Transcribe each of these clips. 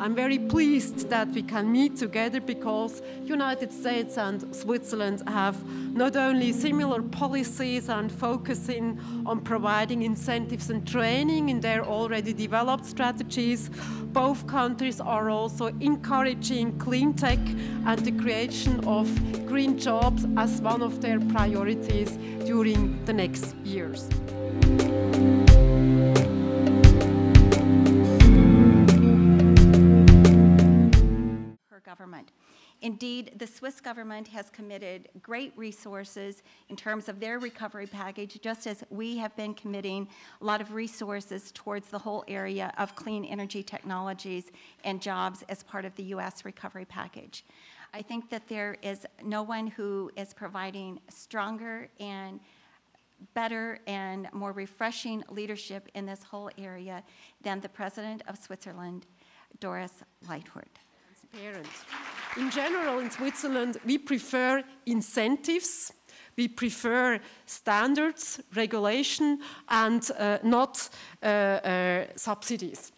I'm very pleased that we can meet together because United States and Switzerland have not only similar policies and focusing on providing incentives and training in their already developed strategies, both countries are also encouraging clean tech and the creation of green jobs as one of their priorities during the next years. Government. Indeed, the Swiss government has committed great resources in terms of their recovery package, just as we have been committing a lot of resources towards the whole area of clean energy technologies and jobs as part of the U.S. recovery package. I think that there is no one who is providing stronger and better and more refreshing leadership in this whole area than the President of Switzerland, Doris Leithourt. In general, in Switzerland, we prefer incentives, we prefer standards, regulation, and not subsidies.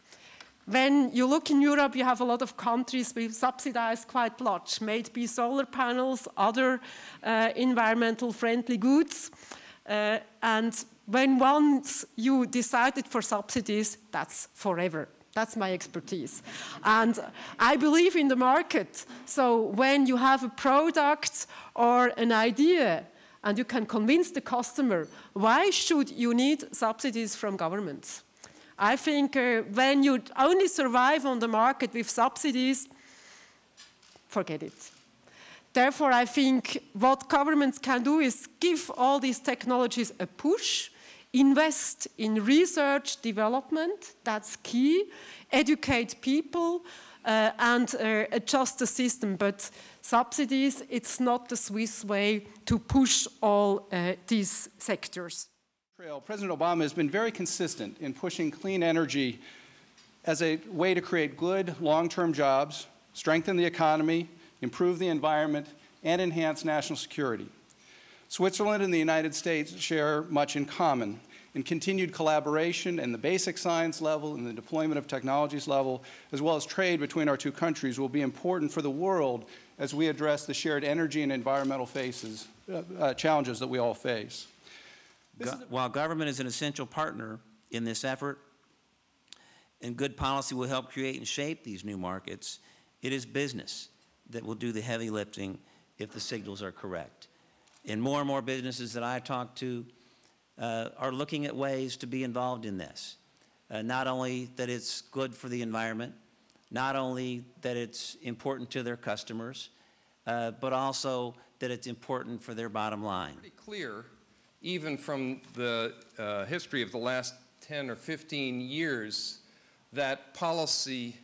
When you look in Europe, you have a lot of countries we subsidize quite large, maybe solar panels, other environmental friendly goods. And when once you decided for subsidies, that's forever. That's my expertise. And I believe in the market. So when you have a product or an idea and you can convince the customer, why should you need subsidies from governments? I think when you only survive on the market with subsidies, forget it. Therefore, I think what governments can do is give all these technologies a push, invest in research development, that's key, educate people and adjust the system. But subsidies, it's not the Swiss way to push all these sectors. President Obama has been very consistent in pushing clean energy as a way to create good long-term jobs, strengthen the economy, improve the environment, and enhance national security. Switzerland and the United States share much in common in continued collaboration in the basic science level and the deployment of technologies level, as well as trade between our two countries, will be important for the world as we address the shared energy and environmental challenges that we all face. While government is an essential partner in this effort, and good policy will help create and shape these new markets, it is business that will do the heavy lifting if the signals are correct. And more businesses that I talk to are looking at ways to be involved in this. Not only that it's good for the environment, not only that it's important to their customers, but also that it's important for their bottom line. Pretty clear, even from the history of the last 10 or 15 years, that policy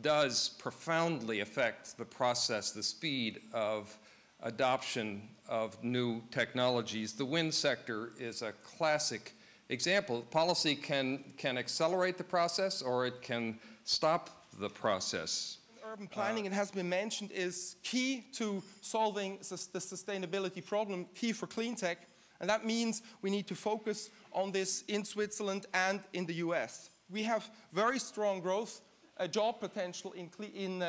does profoundly affect the process, the speed of adoption of new technologies. The wind sector is a classic example. Policy can accelerate the process or it can stop the process. Urban planning, it has been mentioned, is key to solving the sustainability problem, key for clean tech, and that means we need to focus on this in Switzerland and in the US. We have very strong growth, job potential in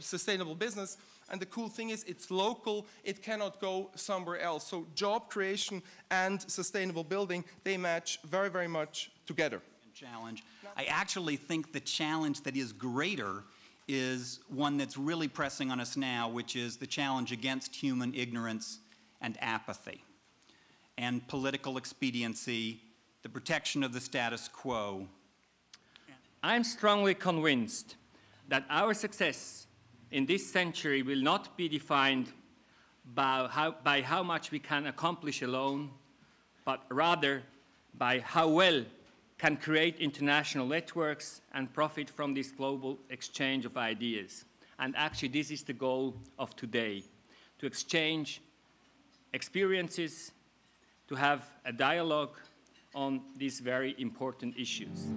sustainable business. And the cool thing is it's local, it cannot go somewhere else. So job creation and sustainable building, they match very, very much together. Challenge. I actually think the challenge that is greater is one that's really pressing on us now, which is the challenge against human ignorance and apathy, and political expediency, the protection of the status quo. I'm strongly convinced that our success in this century will not be defined by how much we can accomplish alone, but rather by how well can create international networks and profit from this global exchange of ideas. And actually, this is the goal of today, to exchange experiences, to have a dialogue on these very important issues.